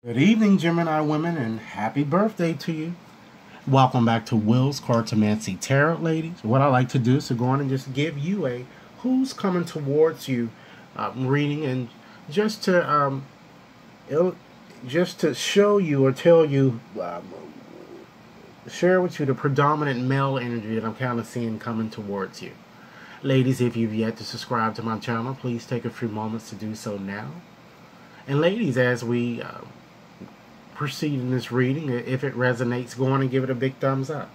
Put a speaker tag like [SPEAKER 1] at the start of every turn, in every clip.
[SPEAKER 1] Good evening, Gemini women, and happy birthday to you. Welcome back to Will's Cartomancy Tarot, ladies. What I like to do is to go on and just give you a who's coming towards you reading, and just to show you or tell you, share with you the predominant male energy that I'm kind of seeing coming towards you. Ladies, if you've yet to subscribe to my channel, please take a few moments to do so now. And ladies, as we proceed in this reading, if it resonates, go on and give it a big thumbs up.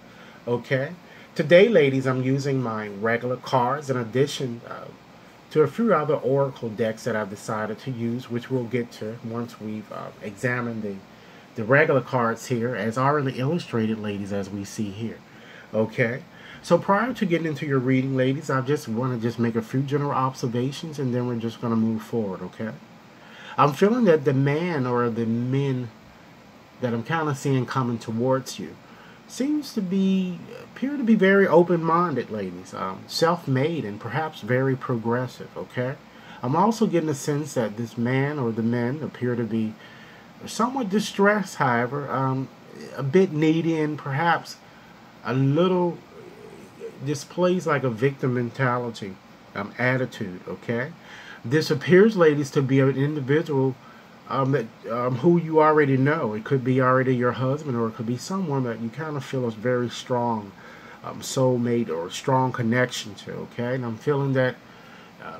[SPEAKER 1] Okay, today, ladies, I'm using my regular cards in addition to a few other oracle decks that I've decided to use, which we'll get to once we've examined the regular cards here as already illustrated, ladies, as we see here. Okay, so prior to getting into your reading, ladies, I just want to make a few general observations, and then we're just going to move forward. Okay, I'm feeling that the man or the men that I'm kind of seeing coming towards you seems to appear to be very open-minded, ladies, self-made, and perhaps very progressive. Okay, I'm also getting a sense that this man or the men appear to be somewhat distressed, however, a bit needy, and perhaps a little displays like a victim mentality attitude. Okay, this appears, ladies, to be an individual who you already know. It could be already your husband, or it could be someone that you kind of feel is very strong soulmate or strong connection to. Okay, and I'm feeling that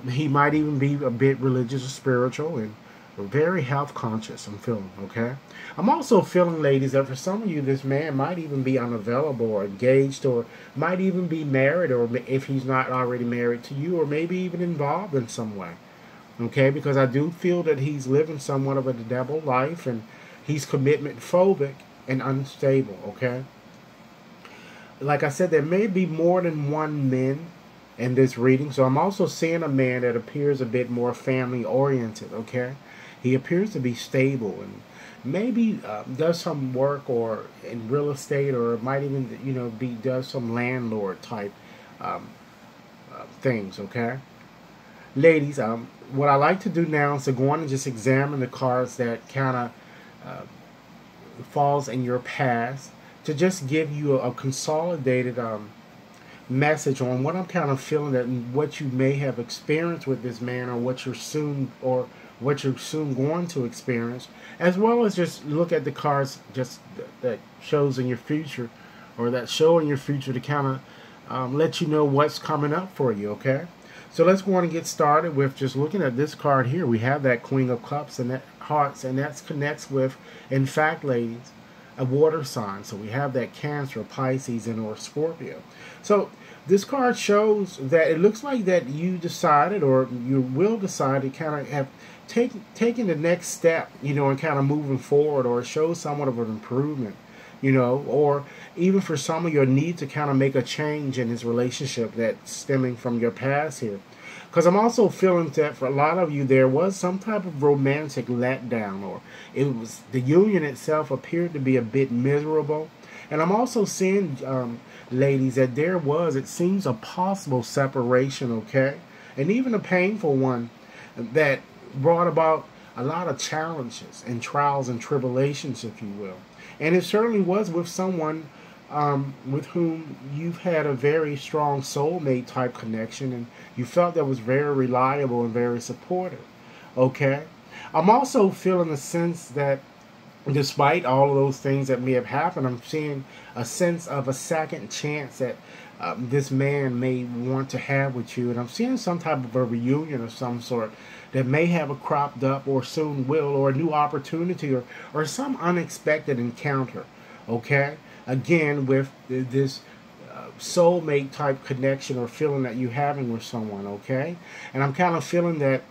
[SPEAKER 1] he might even be a bit religious or spiritual and very health conscious. I'm feeling. Okay, I'm also feeling, ladies, that for some of you, this man might even be unavailable or engaged, or might even be married, or if he's not already married to you, or maybe even involved in some way. Okay, because I do feel that he's living somewhat of a double life, and he's commitment phobic and unstable. Okay, like I said, there may be more than one man in this reading, so I'm also seeing a man that appears a bit more family oriented. Okay, he appears to be stable and maybe does some work or in real estate, or might even does some landlord type things. Okay, ladies, what I like to do now is to go on and just examine the cards that kind of falls in your past, to just give you a consolidated message on what I'm kind of feeling, that what you may have experienced with this man, or what you're soon going to experience, as well as just look at the cards that shows in your future, or that show in your future, to kind of let you know what's coming up for you. Okay, so let's go on and get started with just looking at this card here. We have that Queen of Cups and that Hearts, and that connects with, in fact, ladies, a water sign. So we have that Cancer, Pisces, and or Scorpio. So this card shows that it looks like that you decided, or you will decide, to kind of have taken the next step, and kind of moving forward, or it shows somewhat of an improvement, or even for some of your need to kind of make a change in this relationship that's stemming from your past here. Because I'm also feeling that for a lot of you, there was some type of romantic letdown, or the union itself appeared to be a bit miserable. And I'm also seeing, ladies, that it seems a possible separation. Okay, and even a painful one that brought about a lot of challenges and trials and tribulations, if you will. And it certainly was with someone with whom you've had a very strong soulmate type connection, and you felt that was very reliable and very supportive. Okay, I'm also feeling a sense that despite all of those things that may have happened, I'm seeing a sense of a second chance that this man may want to have with you. And I'm seeing some type of a reunion of some sort that may have cropped up, or soon will, or a new opportunity, or some unexpected encounter. Okay, again, with this soulmate type connection or feeling that you're having with someone. Okay, and I'm kind of feeling that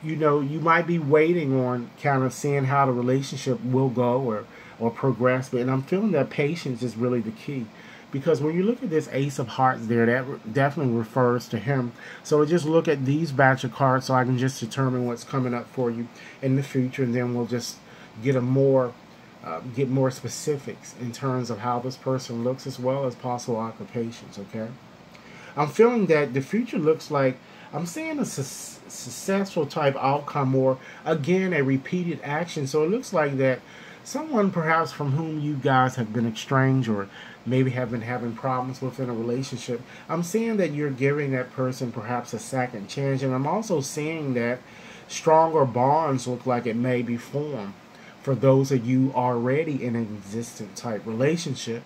[SPEAKER 1] you might be waiting on kind of seeing how the relationship will go or progress, but I'm feeling that patience is really the key, because when you look at this Ace of Hearts there, that definitely refers to him. So just look at these batch of cards so I can just determine what's coming up for you in the future, and then we'll just get more specifics in terms of how this person looks, as well as possible occupations. Okay, I'm feeling that the future looks like I'm seeing a successful type outcome, or again a repeated action. So it looks like that someone perhaps from whom you guys have been estranged, or maybe have been having problems within a relationship. I'm seeing that you're giving that person perhaps a second chance, and I'm also seeing that stronger bonds look like it may be formed for those of you already in an existent type relationship.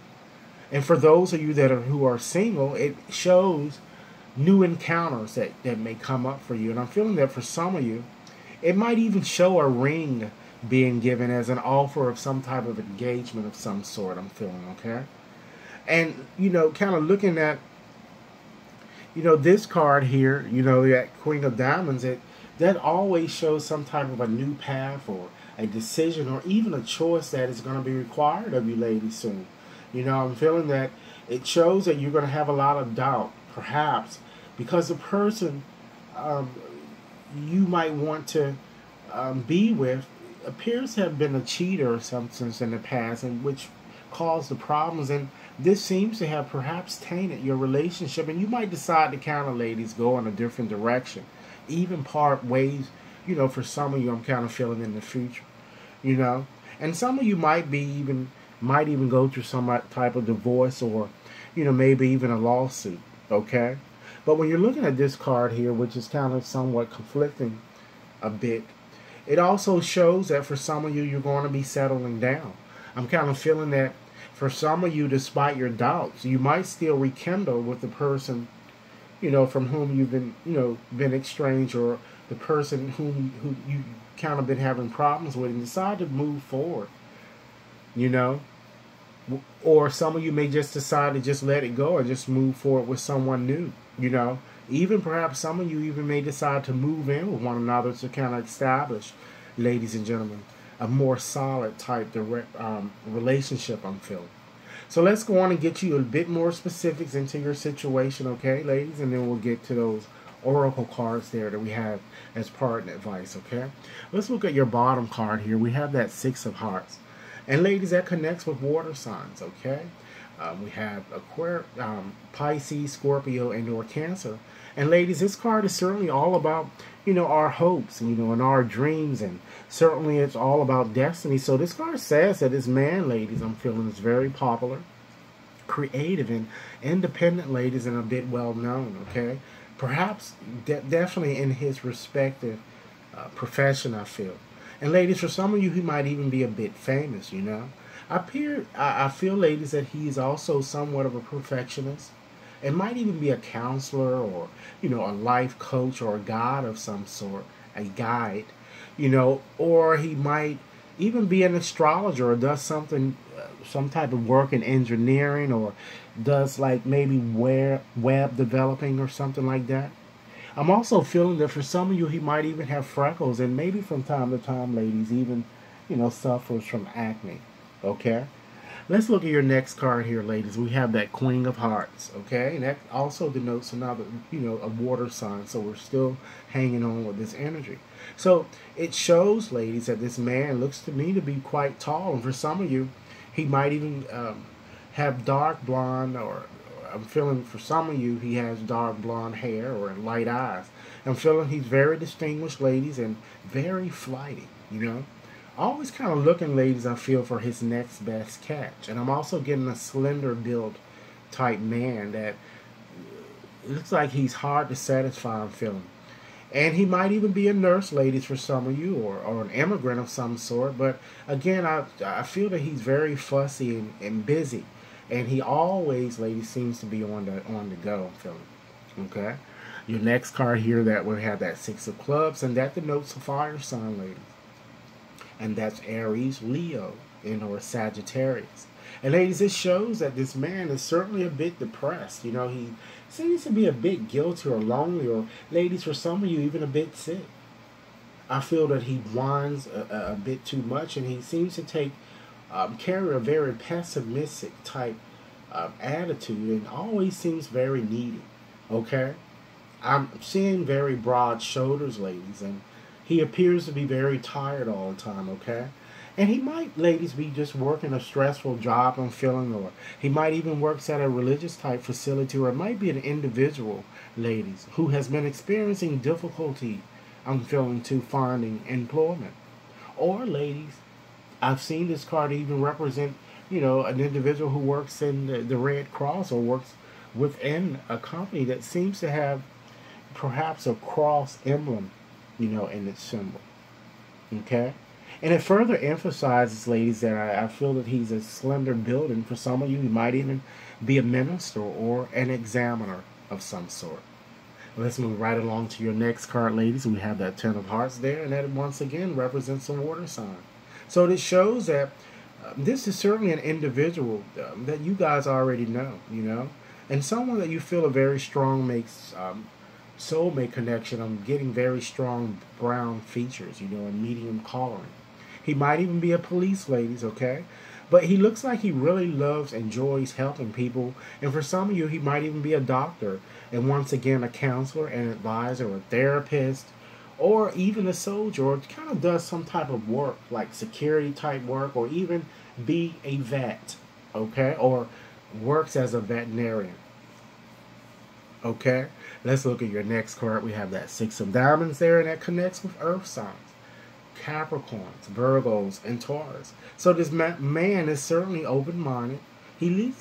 [SPEAKER 1] And for those of you that are who are single, it shows new encounters that may come up for you. And I'm feeling that for some of you, it might even show a ring being given as an offer of some type of engagement of some sort. I'm feeling, okay? And, kind of looking at, this card here, that Queen of Diamonds, that always shows some type of a new path, or a decision, or even a choice that is going to be required of you ladies soon. I'm feeling that it shows that you're going to have a lot of doubt, perhaps, because the person you might want to be with appears to have been a cheater or something in the past, and which caused the problems. And this seems to have perhaps tainted your relationship, and you might decide to kind of, ladies, go in a different direction, even part ways. For some of you, I'm kind of feeling in the future, and some of you might even go through some type of divorce, or maybe even a lawsuit. Okay, but when you're looking at this card here, which is kind of somewhat conflicting a bit, it also shows that for some of you, you're going to be settling down. I'm kind of feeling that for some of you, despite your doubts, you might still rekindle with the person, from whom you've been estranged, or the person who you kind of been having problems with, and decide to move forward, or some of you may just decide to just let it go and just move forward with someone new, even perhaps some of you even may decide to move in with one another to kind of establish, ladies and gentlemen, a more solid type direct relationship, I'm feeling. So let's go on and get you a bit more specifics into your situation, okay, ladies, and then we'll get to those oracle cards there that we have as partner advice, okay? Let's look at your bottom card here. We have that Six of Hearts. And ladies, that connects with water signs, okay? We have Pisces, Scorpio, and or Cancer. And ladies, this card is certainly all about, our hopes, and our dreams, and certainly it's all about destiny. So this card says that this man, ladies, I'm feeling is very popular, creative, and independent, ladies, and a bit well known, okay? Perhaps definitely in his respective profession, I feel. And ladies, for some of you, he might even be a bit famous, I feel, ladies, that he is also somewhat of a perfectionist. It might even be a counselor, or, a life coach, or a guide of some sort, a guide, or he might even be an astrologer, or does something, some type of work in engineering, or does like maybe web developing or something like that. I'm also feeling that for some of you, he might even have freckles, and maybe from time to time, ladies, even, suffers from acne. Okay? Let's look at your next card here, ladies. We have that Queen of Hearts. Okay? And that also denotes another, a water sign. So we're still hanging on with this energy. So it shows, ladies, that this man looks to me to be quite tall. And for some of you, he might even have dark blonde, or I'm feeling for some of you, he has dark blonde hair or light eyes. I'm feeling he's very distinguished, ladies, and very flighty, Always kind of looking, ladies, I feel, for his next best catch. And I'm also getting a slender build type man that looks like he's hard to satisfy, I'm feeling. And he might even be a nurse, ladies, for some of you, or an immigrant of some sort. But again, I feel that he's very fussy and busy. And he always, ladies, seems to be on the go, I'm feeling. Okay? Your next card here, that will have that Six of Clubs, and that denotes a fire sign, ladies. And that's Aries, Leo, or Sagittarius. And ladies, this shows that this man is certainly a bit depressed. He seems to be a bit guilty or lonely, or ladies, for some of you, even a bit sick. I feel that he whines a bit too much, and he seems to carry a very pessimistic type attitude, and always seems very needy. Okay? I'm seeing very broad shoulders, ladies, and he appears to be very tired all the time, okay? And he might, ladies, be just working a stressful job, I'm feeling, or he might even works at a religious type facility, or it might be an individual, ladies, who has been experiencing difficulty, I'm feeling, to finding employment. Or, ladies, I've seen this card even represent, an individual who works in the Red Cross or works within a company that seems to have perhaps a cross emblem, in its symbol. Okay? And it further emphasizes, ladies, that I feel that he's a slender build, and for some of you, he might even be a minister or an examiner of some sort. Let's move right along to your next card, ladies. We have that Ten of Hearts there, and that once again represents a water sign. So this shows that this is certainly an individual that you guys already know, and someone that you feel a very strong soulmate connection. I'm getting very strong brown features, and medium coloring. He might even be a police, ladies, okay? But he looks like he really enjoys helping people. And for some of you, he might even be a doctor. And once again, a counselor, an advisor, a therapist, or even a soldier, or kind of does some type of work, like security type work, or even be a vet, okay? Or works as a veterinarian. Okay, let's look at your next card. We have that Six of Diamonds there, and that connects with Earth signs. Capricorns, Virgos, and Taurus. So this man is certainly open-minded. He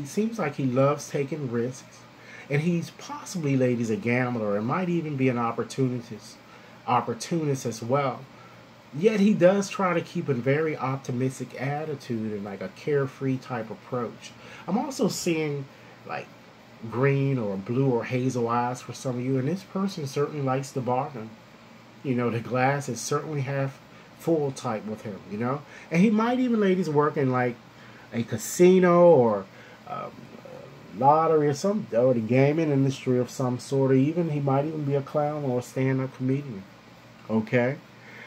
[SPEAKER 1] seems like he loves taking risks. And he's possibly, ladies, a gambler, and might even be an opportunist as well. Yet he does try to keep a very optimistic attitude and like a carefree type approach. I'm also seeing like green or blue or hazel eyes for some of you, and this person certainly likes to bargain. The glass is certainly half full type with him, And he might even, ladies, work in like a casino or lottery or the gaming industry of some sort, or even he might even be a clown or a stand-up comedian. Okay?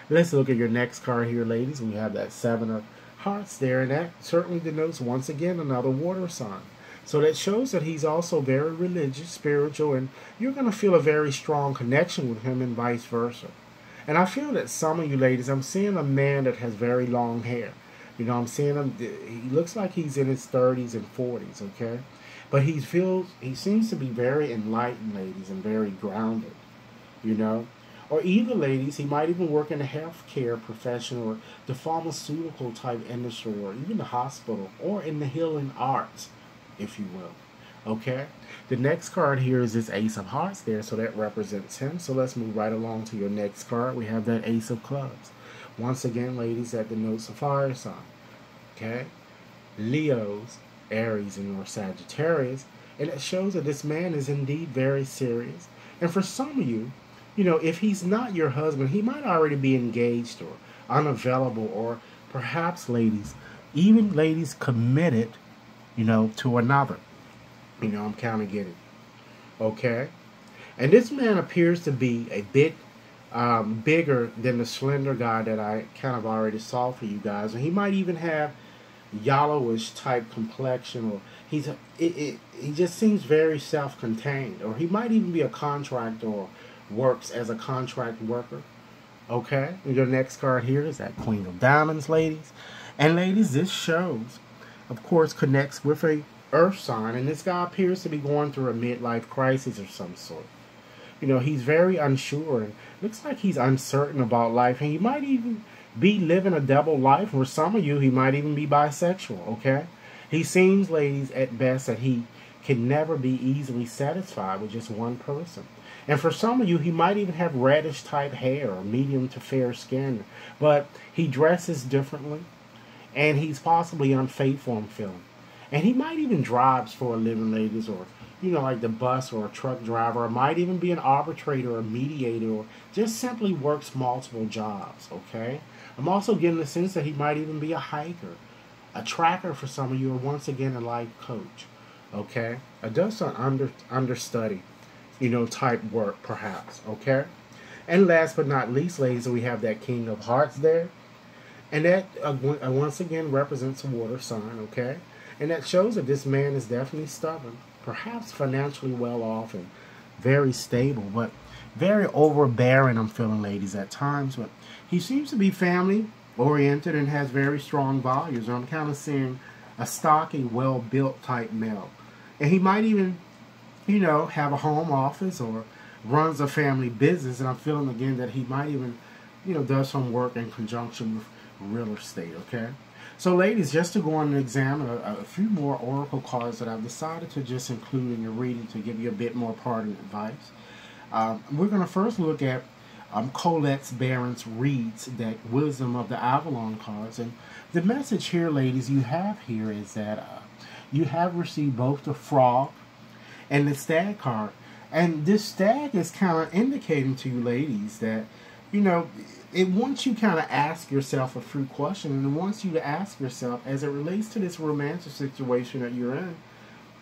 [SPEAKER 1] Let's look at your next card here, ladies. We have that Seven of Hearts there, and that certainly denotes, once again, another water sign. So that shows that he's also very religious, spiritual, and you're going to feel a very strong connection with him and vice versa. And I feel that some of you ladies, I'm seeing a man that has very long hair. I'm seeing him, he looks like he's in his 30s and 40s, okay? But he seems to be very enlightened, ladies, and very grounded, Or even, ladies, he might even work in a healthcare profession or the pharmaceutical type industry or even the hospital or in the healing arts, if you will. Okay? The next card here is this Ace of Hearts there, so that represents him. So let's move right along to your next card. We have that Ace of Clubs. Once again, ladies, that denotes a fire sign. Okay? Leos, Aries, and or Sagittarius. And it shows that this man is indeed very serious. And for some of you, if he's not your husband, he might already be engaged or unavailable, or perhaps, ladies, even ladies committed, to another. I'm kind of getting. Okay? And this man appears to be a bit bigger than the slender guy that I kind of already saw for you guys. And he might even have yellowish type complexion, or he just seems very self-contained. Or he might even be a contractor or works as a contract worker. Okay? And your next card here is that Queen of Diamonds, ladies. And ladies, this shows, of course, connects with a Earth sign, and this guy appears to be going through a midlife crisis of some sort. He's very unsure, and looks like he's uncertain about life, and he might even be living a double life. For some of you, he might even be bisexual, okay? He seems, ladies, at best that he can never be easily satisfied with just one person. And for some of you, he might even have reddish type hair or medium to fair skin, but he dresses differently, and he's possibly unfaithful, I'm feeling. And he might even drives for a living, ladies, or, like the bus or a truck driver, or might even be an arbitrator or mediator, or just simply works multiple jobs, okay? I'm also getting the sense that he might even be a hiker, a tracker for some of you, or once again, a life coach, okay? It does some understudy, type work, perhaps, okay? And last but not least, ladies, we have that King of Hearts there. And that, once again, represents a water sign, okay? And that shows that this man is definitely stubborn, perhaps financially well off and very stable, but very overbearing, I'm feeling, ladies, at times. But he seems to be family oriented and has very strong values. I'm kind of seeing a stocky, well-built type male. And he might even, have a home office or runs a family business. And I'm feeling again that he might even, does some work in conjunction with real estate, okay? So ladies, just to go on and examine a few more oracle cards that I've decided to just include in your reading to give you a bit more parting advice. We're going to first look at Colette Barron's Reed's deck, Wisdom of the Avalon cards. And the message here, ladies, you have here is that you have received both the Frog and the Stag card. And this Stag is kind of indicating to you, ladies, that, it wants you kind of ask yourself a few questions, and it wants you to ask yourself, as it relates to this romantic situation that you're in,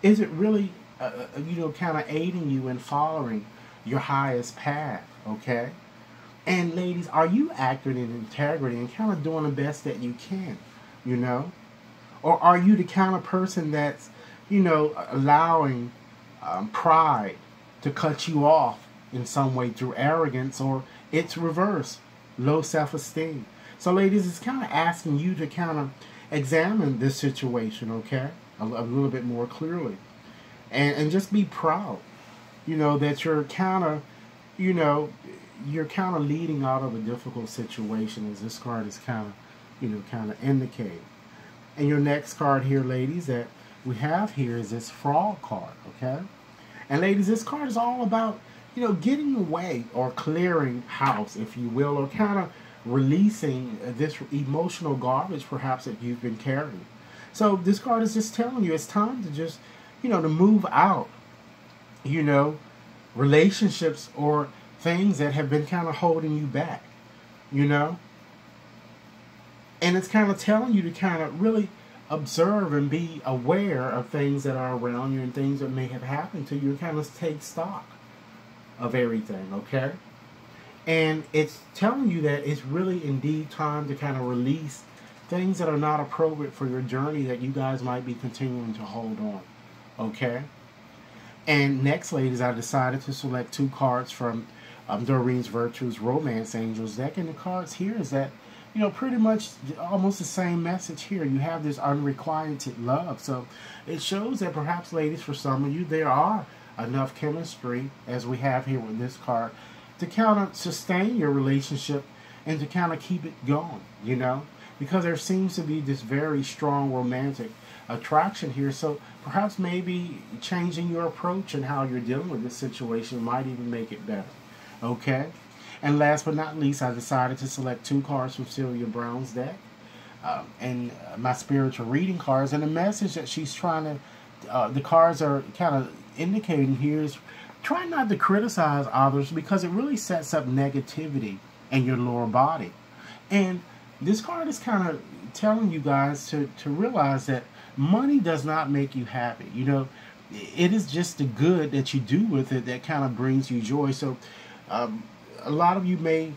[SPEAKER 1] is it really, kind of aiding you in following your highest path, okay? And ladies, are you acting in integrity and kind of doing the best that you can, Or are you the kind of person that's, allowing pride to cut you off in some way through arrogance, or it's reverse, low self-esteem? So ladies, it's kind of asking you to kind of examine this situation, okay, a little bit more clearly, and just be proud, that you're kind of, you're kind of leading out of a difficult situation, as this card is kind of indicating. And your next card here, ladies, that we have here is this Frog card, okay? And ladies, this card is all about, getting away or clearing house, if you will, or kind of releasing this emotional garbage perhaps that you've been carrying. So this card is just telling you it's time to just, to move out, relationships or things that have been kind of holding you back, And it's kind of telling you to kind of really observe and be aware of things that are around you and things that may have happened to you, and kind of take stock of everything, okay? And it's telling you that it's really indeed time to kind of release things that are not appropriate for your journey that you guys might be continuing to hold on, okay? And next, ladies, I decided to select 2 cards from Doreen's Virtues Romance Angels deck. And the cards here is that, pretty much almost the same message here. You have this unrequited love. So it shows that perhaps, ladies, for some of you, there are enough chemistry, as we have here with this card, to kind of sustain your relationship and to kind of keep it going, because there seems to be this very strong romantic attraction here. So perhaps maybe changing your approach and how you're dealing with this situation might even make it better, okay? And last but not least, I decided to select 2 cards from Celia Brown's deck, and my spiritual reading cards. And the message that she's trying to, the cards are kind of indicating here is, try not to criticize others, because it really sets up negativity in your lower body. And this card is kind of telling you guys to realize that money does not make you happy. It is just the good that you do with it that kind of brings you joy. So a lot of you may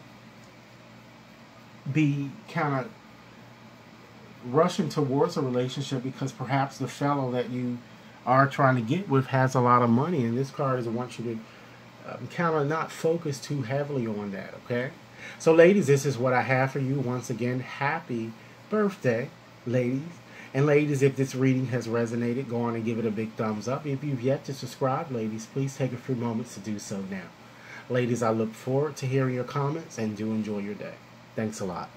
[SPEAKER 1] be kind of rushing towards a relationship because perhaps the fellow that you are trying to get with has a lot of money, and this card is wants you to kind of not focus too heavily on that, okay? So ladies, this is what I have for you. Once again, happy birthday, ladies. And ladies, if this reading has resonated, go on and give it a big thumbs up. If you've yet to subscribe, ladies, please take a few moments to do so now. Ladies, I look forward to hearing your comments, and do enjoy your day. Thanks a lot.